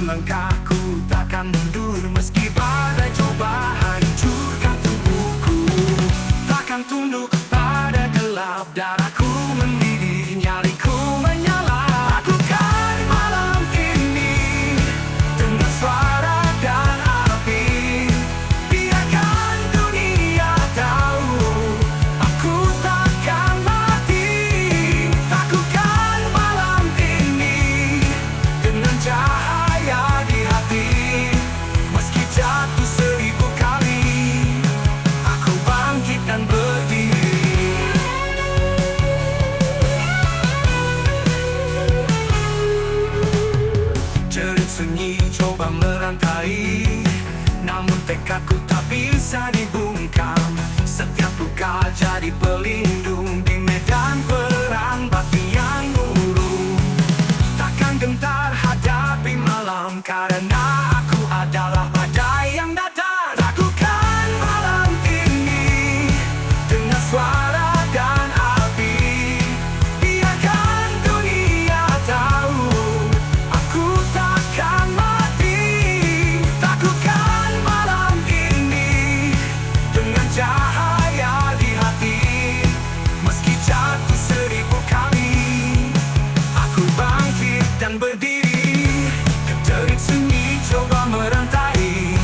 langkahku takkan mundur meski badai coba hancurkan tubuhku. Takkan tunduk pada gelap, darahku mendidih, nyaliku menyala. Takutkan malam ini dengan suara dan api. Biarkan dunia tahu aku takkan mati. Takutkan malam ini dengan cahaya di hati. Meski jatuh 1000 kali, aku bangkit dan berdiri. Jerit sunyi coba merantai, namun tekadku tak bisa dibungkam. Setiap luka jadi pelindung di medan perang batin yang murung. Takkan gentar hadapi malam, karena aku adalah badai yang datang. Takutkan malam ini dengan suara dan api. Biarkan dunia tahu aku takkan mati. Takutkan malam ini dengan cahaya di hati. Meski jatuh 1000 kali, aku bangkit dan berdiri. Jerit sunyi coba merantai,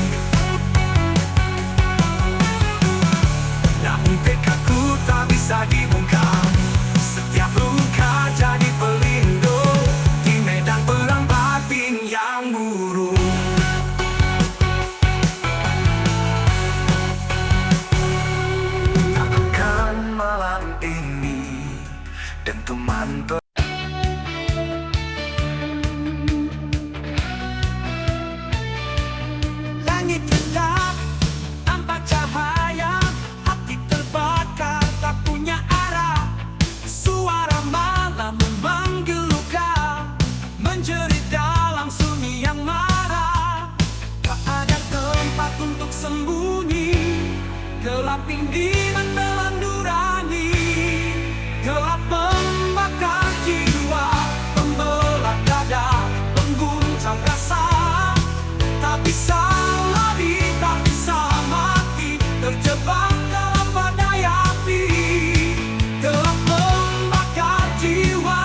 namun tekadku tak bisa dibungkam. Setiap luka jadi pelindung di medan perang batin yang murung. Takutkan malam ini dan teman langit gelap tanpa cahaya, hati terbakar tak punya arah. Suara malam menggelegar, menjerit dalam sunyi yang marah. Tak ada tempat untuk sembunyi, gelap ini menelan nurani. Gelap membakar jiwa, membelah dada, mengguncang rasa. Tak bisa lari, tak bisa mati, terjebak dalam badai api. Gelap membakar jiwa,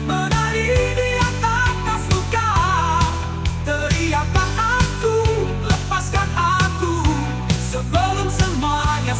menari di atas luka. Teriakkan aku, lepaskan aku, sebelum semuanya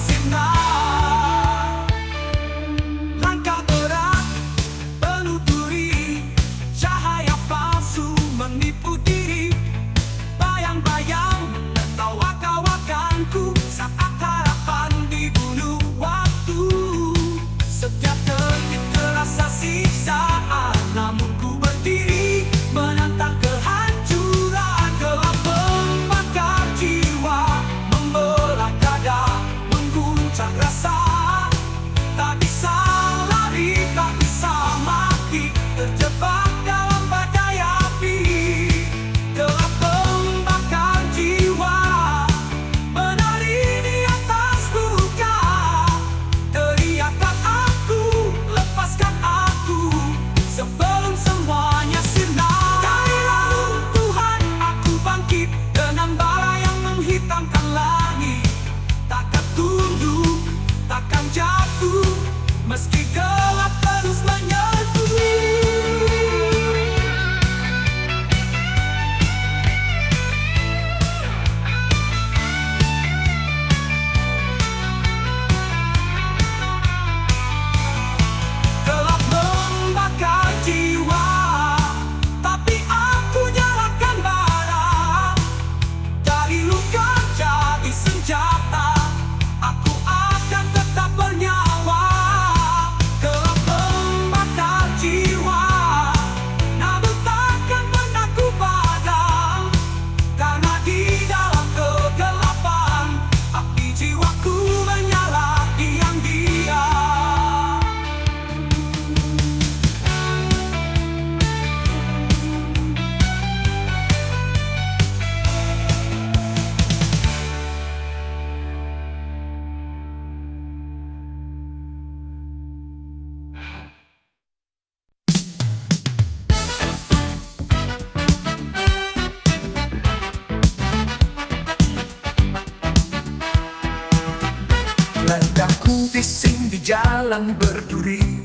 jalan berduri.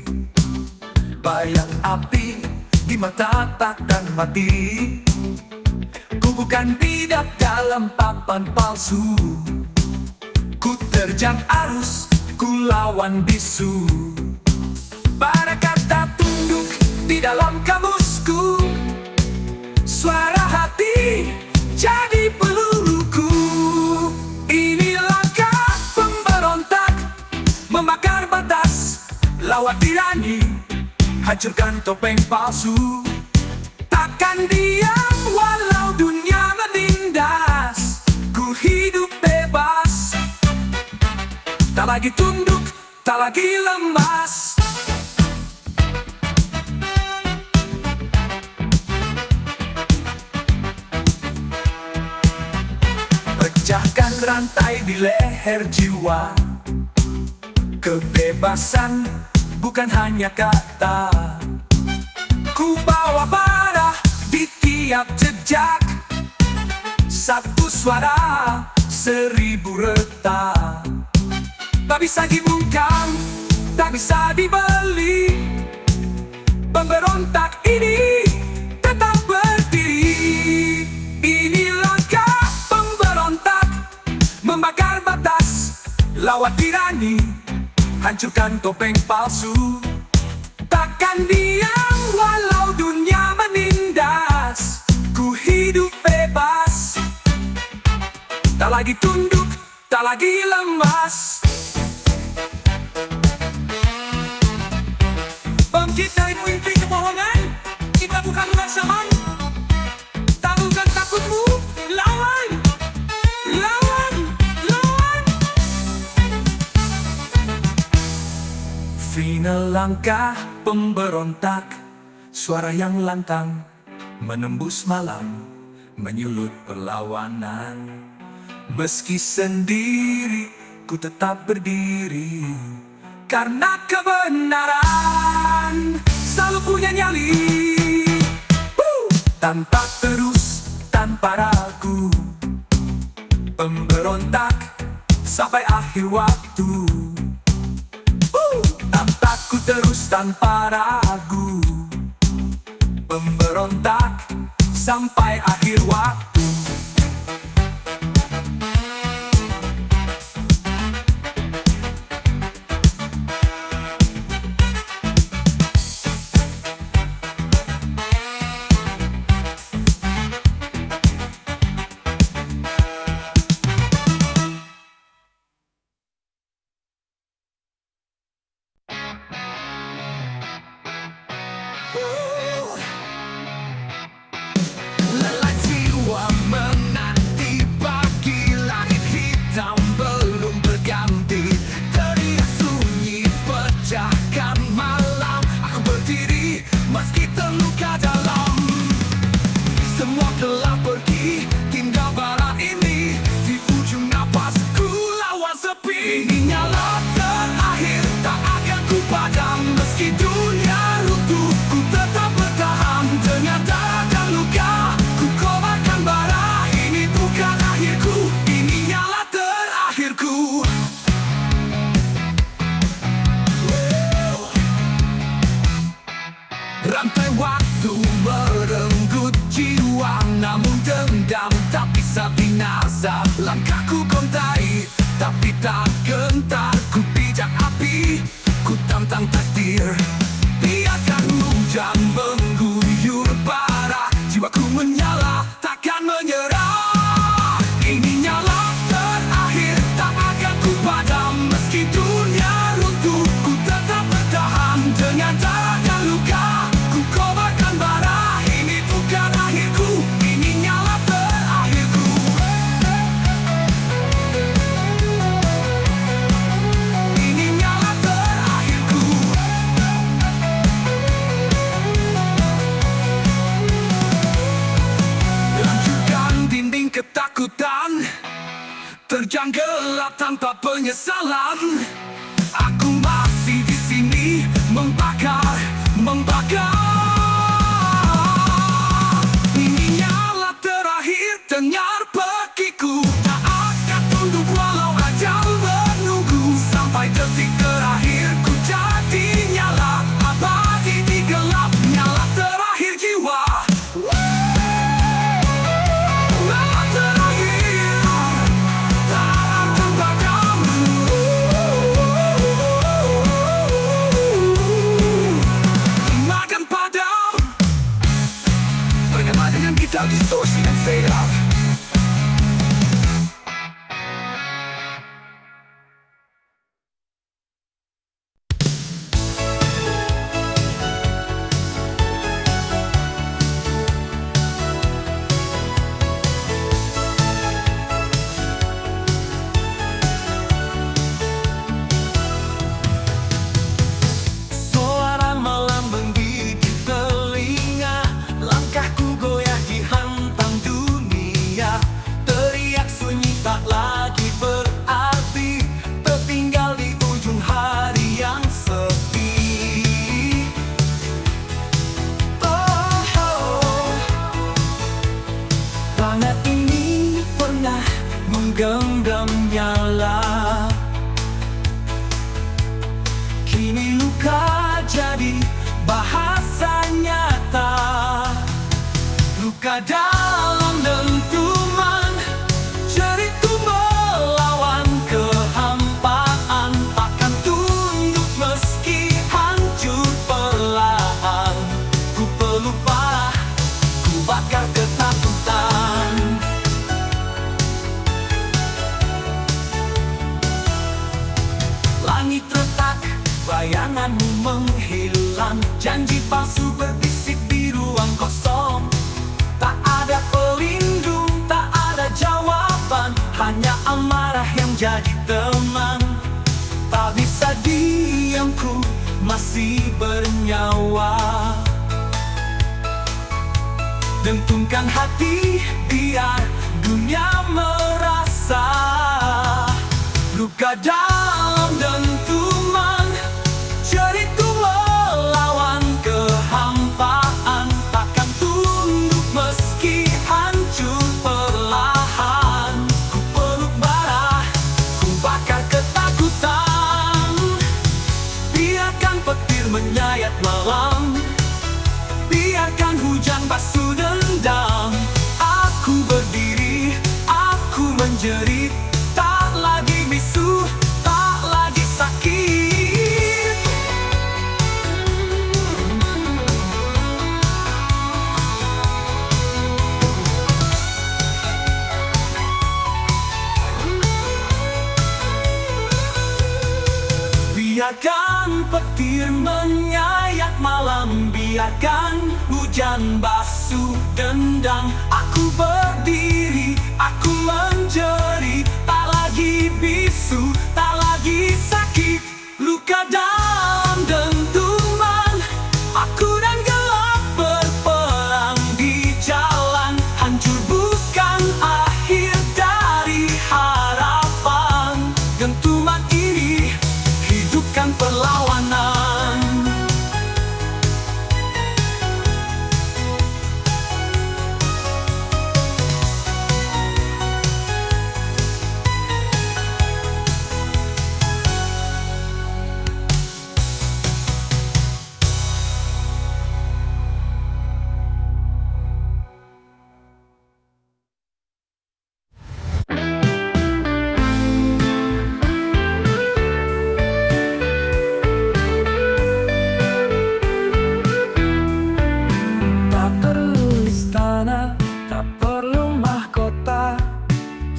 Bayang api di mata takkan mati. Ku bukan bidak dalam papan palsu. Ku terjang arus, ku lawan bisu. Pada kata tunduk di dalam kamusku, suara hati jadi peluruku. Ini langkah pemberontak, membakar batas, lawan tirani, hancurkan topeng palsu. Takkan diam walau dunia menindas. Ku hidup bebas, tak lagi tunduk, tak lagi lemas. Pecahkan rantai di leher jiwa. Kebebasan bukan hanya kata. Ku bawa bara di tiap jejak. Satu suara, 1000 retak. Tak bisa dibungkam, tak bisa dibeli. Pemberontak ini tetap berdiri. Ini langkah pemberontak, membakar batas, lawan tirani, hancurkan topeng palsu. Takkan diam walau dunia menindas. Ku hidup bebas, tak lagi tunduk, tak lagi lemas. Bangkit dari mimpi kebohongan, kita bukan rangsaman. Taklukkan takutmu, lawan, lawan, lawan. Final langkah pemberontak, suara yang lantang menembus malam, menyulut perlawanan. Meski sendiri, ku tetap berdiri. Karena kebenaran selalu punya nyali. Tanpa terus, tanpa ragu, pemberontak sampai akhir waktu. Tanpa ku terus, tanpa ragu, pemberontak sampai akhir waktu. Lelah jiwa menanti pagi, langit hitam belum berganti. Teriak sunyi pecahkan malam. Aku berdiri meski terluka dalam. Semua telah pergi, tinggal bara ini. Di ujung napasku lawan sepi. Ini nyala terakhir, tak akan ku padam. Meski dunia runtuh, ku tetap bertahan. Dengan darah dan luka, ku kobarkan bara. Ini bukan akhirku, ini nyala terakhirku. Rantai waktu merenggut jiwa, namun dendam tak bisa binasa. Langkahku kontai, tapi tak gentar. Ku pijak api, ku tantang takdir. Biarkan hujan mengguyur bara, jiwaku menyala, takkan menyerah. Ini nyala terakhir, tak akan ku padam. Meski dunia runtuh, ku tetap bertahan. Dengan darah dan luka, ku kobarkan bara. Ini bukan akhirku, ini nyala terakhirku. Ini nyala terakhirku. Hancurkan dinding ketakutan, terjang gelap tanpa penyesalan. Aku masih di sini, membakar, membakar. Ini nyala terakhir, dengar pekiku. Tak akan tunduk walau ajal menunggu. Sampai detik terakhir, and fade out. Planet ini pernah menggenggam nyala, kini luka jadi bahasa nyata. Luka dalam dentuman, jeriku melawan kehampaan. Takkan tunduk meski hancur perlahan. Ku peluk parah, ku bakar ketakutan. Langit retak, bayanganmu menghilang. Janji palsu berbisik di ruang kosong. Tak ada pelindung, tak ada jawaban, hanya amarah yang jadi teman. Tak bisa diam, ku masih bernyawa. Dentungkan hati, biar dunia merasa. Luka dalam dentuman, jeriku melawan kehampaan. Takkan tunduk meski hancur perlahan. Ku peluk bara, ku bakar ketakutan. Biarkan petir menyayat malam, biarkan hujan basuh dendam. Aku berdiri, aku menjerit. Tak lagi bisu, tak lagi sakit. Biarkan petir menyayat malam, biarkan hujan basuh dendam. Aku berdiri, aku menjerit. Tak lagi bisu, tak lagi sakit. Luka dalam dentuman, aku dan gelap berperang di jalan. Hancur bukan akhir dari harapan. Dentuman ini hidupkan perlawanan. Tak perlu istana, tak perlu mahkota,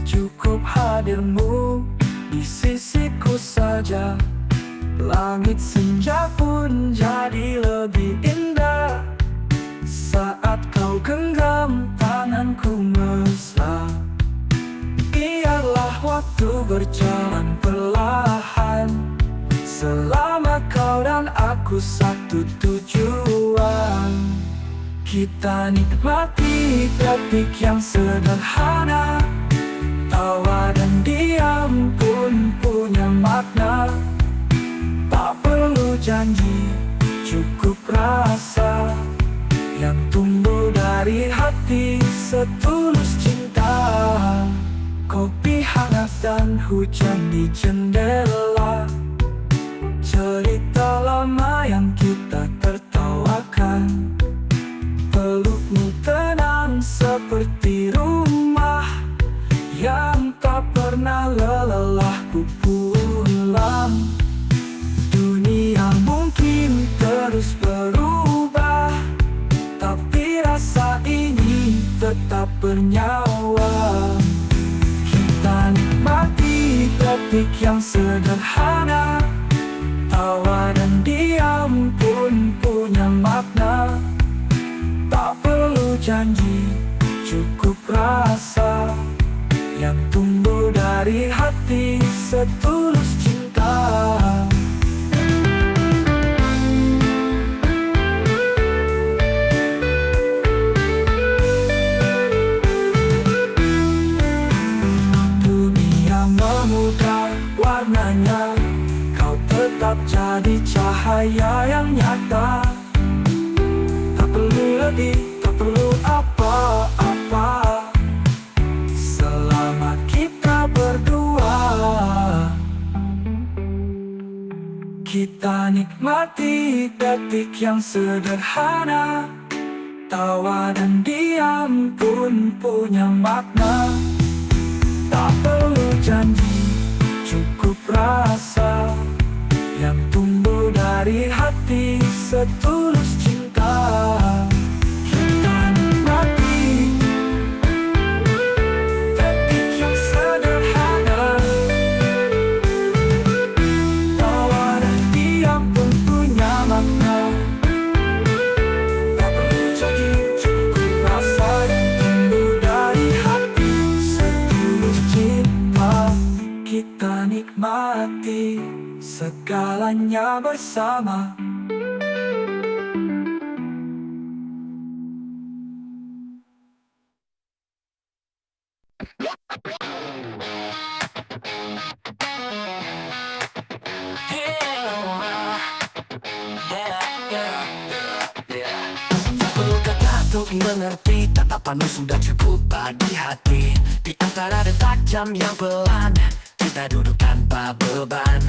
cukup hadirmu di sisiku saja. Langit senja pun jadi lebih indah saat kau genggam tanganku mesra. Biarlah waktu berjalan perlahan, selama kau dan aku satu tujuan. Kita nikmati detik yang sederhana, tawa dan diam pun punya makna. Tak perlu janji, cukup rasa yang tumbuh dari hati setulus cinta. Kopi hangat dan hujan di jendela, cerita lama yang kita tertawakan. Pelukmu tenang seperti rumah yang tak pernah lelah ku pulang. Dunia mungkin terus berubah, tapi rasa ini tetap benar. bernyawa. Kita nikmati detik yang sederhana, tawa dan diam pun punya makna. Tak perlu janji, cukup rasa yang tumbuh dari hati setulus cinta. Dunia memudar warnanya, kau tetap jadi cahaya yang nyata. Tak perlu lebih, tak perlu apa-apa, selama kita berdua. Kita nikmati detik yang sederhana, tawa dan diam pun punya makna. Tak perlu janji, cukup rasa yang tumbuh dari hati setulus cinta. Kita nikmati detik yang sederhana, tawa dan diam pun punya makna. Tak perlu janji, cukup rasa yang tumbuh dari hati setulus cinta. Kita nikmati segalanya bersama. Tak perlu kata untuk mengerti, tatapanmu sudah cukup bagi hati. Di antara detak jam yang pelan, kita duduk tanpa beban.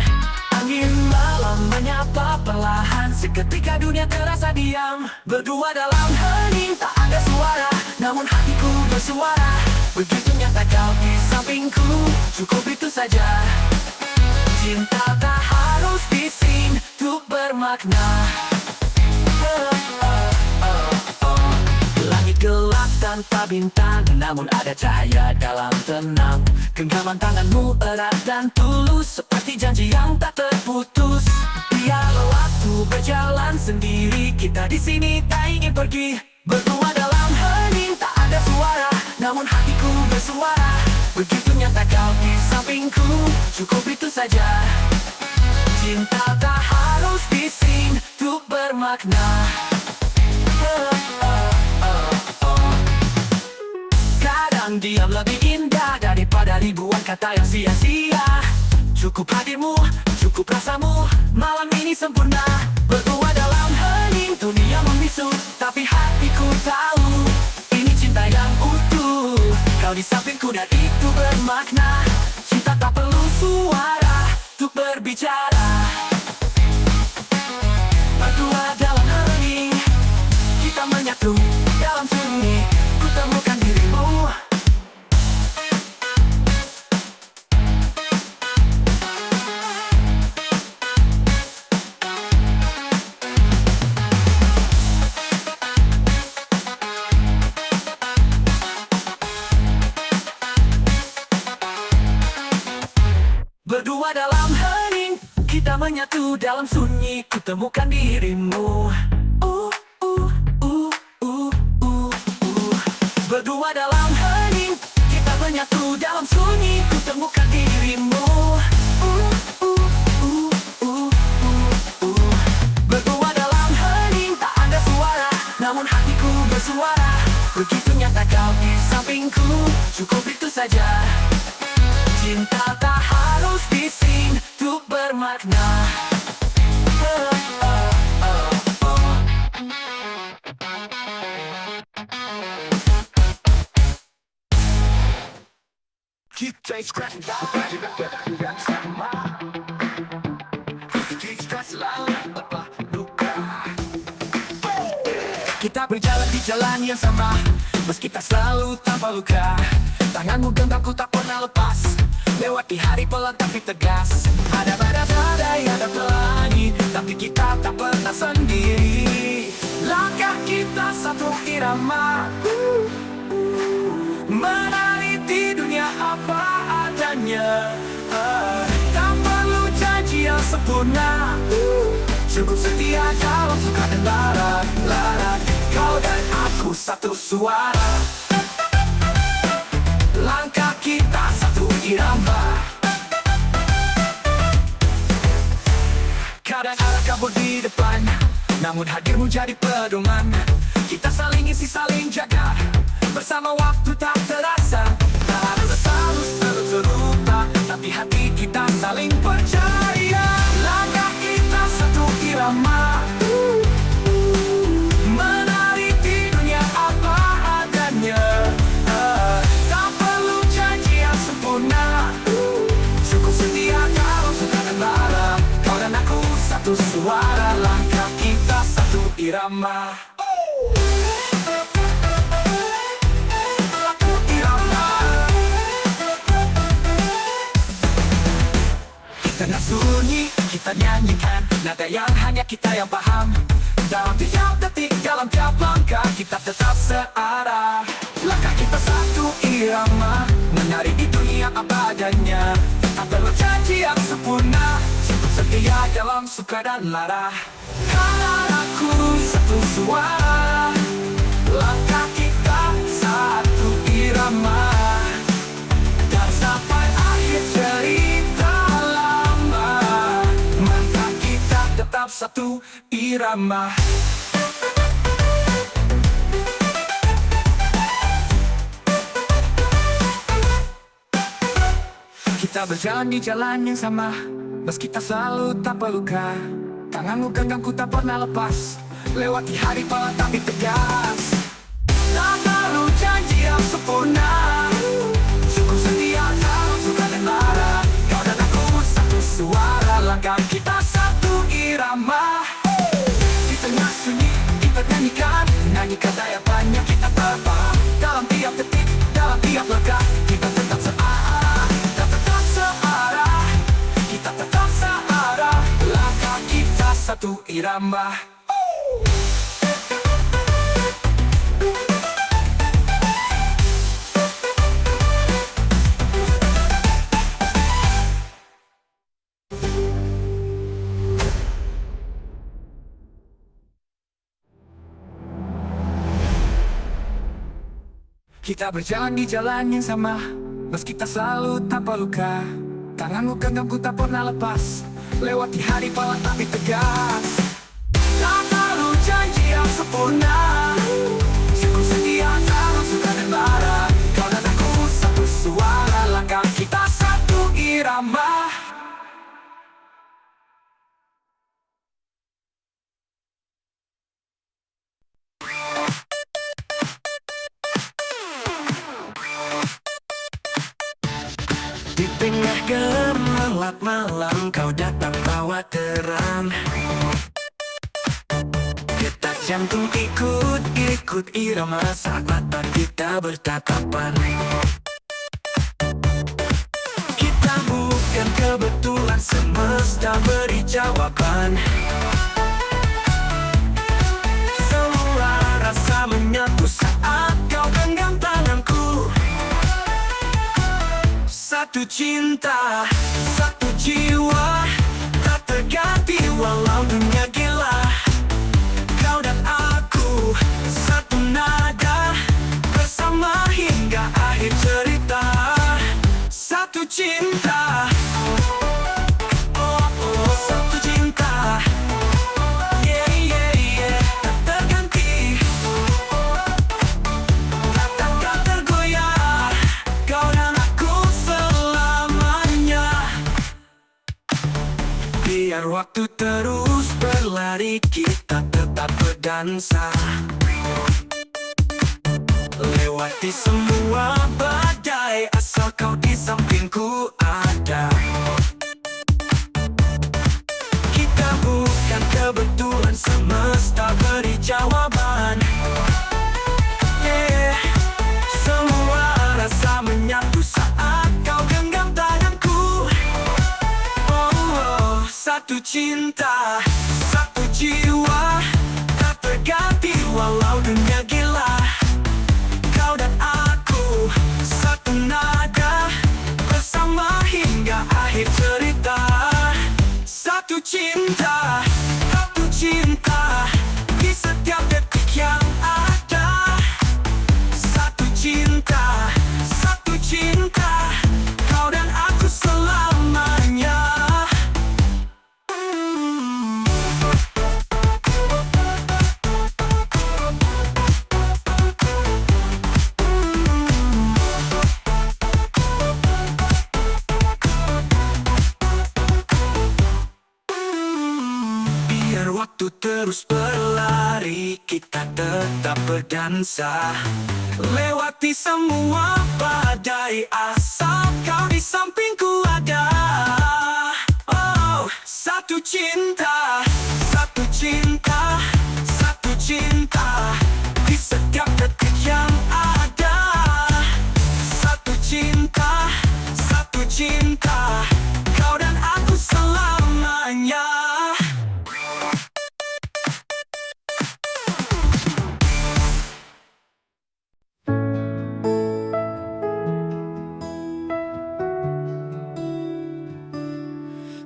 Angin malam menyapa perlahan, seketika dunia terasa diam. Berdua dalam hening, tak ada suara, namun hatiku bersuara. Begitu nyata kau di sampingku, cukup itu saja. Cinta tak harus bising untuk bermakna. Langit gelap tanpa bintang, namun ada cahaya dalam tenang. Genggaman tanganmu erat dan tulus, seperti janji yang tak terputus. Biarlah waktu berjalan sendiri, kita di sini tak ingin pergi. Berdua dalam hening, tak ada suara, namun hatiku bersuara. Begitu nyata kau di sampingku, cukup itu saja. Cinta tak harus bising untuk bermakna. Kadang diam lebih indah daripada ribuan kata yang sia-sia. Cukup hadirmu, cukup rasamu, malam ini sempurna. Berdua dalam hening, dunia membisu, tapi hatiku tahu ini cinta yang utuh. Kau di sampingku dan itu bermakna. Cinta tak perlu suara untuk berbicara. Berdua dalam hening, kita menyatu dalam sunyi. Ku temukan dirimu. Berdua dalam hening, kita menyatu dalam sunyi. Ku temukan dirimu. Berdua dalam hening, kita menyatu dalam sunyi. Ku temukan dirimu. Berdua dalam hening, tak ada suara, namun hatiku bersuara. Begitu nyata kau di sampingku, cukup itu saja. Cinta tak harus bising untuk bermakna. Kita berjalan di jalan yang sama, meski tak selalu tanpa luka. Tanganmu genggamku tak pernah lepas, lewati hari pelan tapi tegas. Ada badas, ada yang ada pelangi, tapi kita tak pernah sendiri. Langkah kita satu irama, menari di dunia apa adanya. Tak perlu janji yang sempurna, cukup setia dalam suka dan lara. Kau dan aku satu suara, langkah kita satu irama. Kadang arah kabur di depan, namun hadirmu jadi pedoman. Kita saling isi, saling jaga, bersama waktu tak terasa. Tak harus selalu serupa, tapi hati kita saling percaya. Langkah kita satu irama, menari di dunia apa adanya. Tak perlu janji yang sempurna, cukup setia dalam suka dan lara. Kau dan aku satu suara, langkah kita satu irama. Kita nak sunyi, kita nyanyikan nada yang hanya kita yang paham. Dalam tiap detik, dalam tiap langkah, kita tetap searah. Langkah kita satu irama, menari di dunia apa adanya. Tak perlu janji yang sempurna, cukup setia dalam suka dan lara. Kau dan aku satu suara, langkah kita satu irama. Dan sampai akhir cerita lama, maka kita tetap satu irama. Kita berjalan di jalan yang sama, meski kita selalu tanpa luka. Tanganmu genggamku tak pernah lepas, lewati hari malam tapi tegas. Tak perlu janji yang sempurna, cukup setia dalam suka dan lara. Kau dan aku satu suara, langkah kita satu irama. Di tengah sunyi kita nyanyikan daya banyak kita terbang. Dalam tiap detik, dalam tiap langkah, kita tetap searah. Kita tetap searah, kita tetap searah. Langkah kita satu irama. Kita berjalan di jalan yang sama, meski kita selalu tanpa luka. Tanganmu genggamku tak pernah lepas, lewati hari malam tapi tegas. Tak perlu janji yang sempurna, cukup setia dalam suka dan lara. Kau dan aku satu suara, langkah kita satu irama. Di tengah gemerlap malam, kau datang bawa terang. Detak jantung ikut irama saat mata kita bertatapan. Kita bukan kebetulan, semesta beri jawaban. Semua rasa menyatu saat kau genggam tanganku. Satu cinta, satu jiwa, tak terganti walau dunia gila. Kau dan aku, satu nada, bersama hingga akhir cerita. Satu cinta, satu cinta, yeah, tak terganti, takkan tergoyah. Kau dan aku selamanya. Biar waktu terus berlari, kita tetap berdansa. Lewati semua badai, asal kau di sampingku ada. Kita bukan kebetulan, semesta beri jawaban. Yeah. Semua rasa menyatu saat kau genggam tanganku. Satu cinta, satu jiwa, tak terganti walau dunia gila. Kau dan aku, terus berlari, kita tetap berdansa. Lewati semua badai, asal kau di sampingku ada. Oh, satu cinta, satu cinta, satu cinta, di setiap detik yang ada. Satu cinta, satu cinta, kau dan aku selamanya.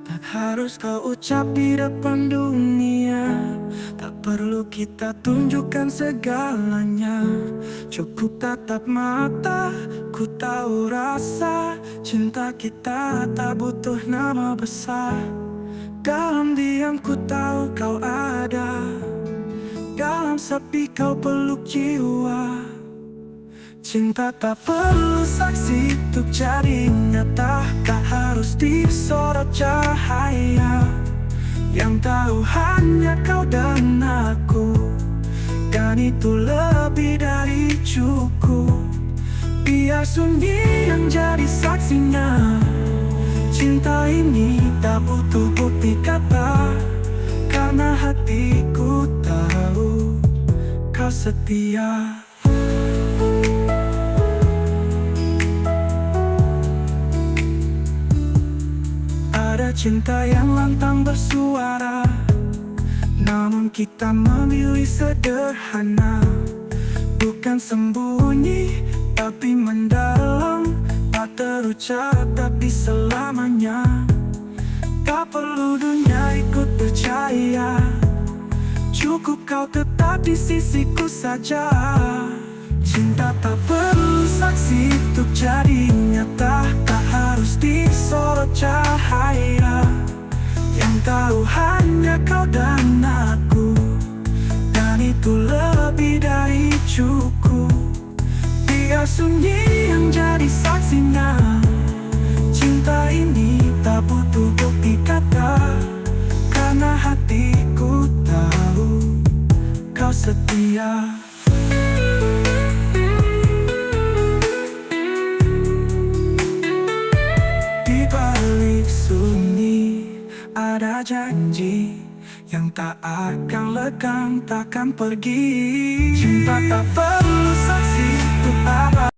Tak harus kau ucap di depan dunia, tak perlu kita tunjukkan segalanya. Cukup tatap mata, ku tahu rasa cinta kita tak butuh nama besar. Dalam diam ku tahu kau ada, dalam sepi kau peluk jiwa. Cinta tak perlu saksi untuk jadi nyata, tak harus disorot cahaya. Yang tahu hanya kau dan aku, dan itu lebih dari cukup. Biar sunyi yang jadi saksinya. Cinta ini tak butuh bukti kata, karena hatiku tahu kau setia. Ada cinta yang lantang bersuara, namun kita memilih sederhana. Bukan sembunyi, tapi mendalam, tak terucap tapi selamanya. Tak perlu dunia ikut percaya, cukup kau tetap di sisiku saja. Cinta tak perlu saksi untuk jadi nyata, tak harus disorot cahaya. Yang tahu hanya kau dan aku, dan itu lebih dari cukup. Biar sunyi yang jadi saksinya. Cinta ini tak butuh bukti kata, karena hatiku tahu kau setia. Ada janji yang tak akan lekang, takkan pergi. Cinta tak perlu saksi untuk apa.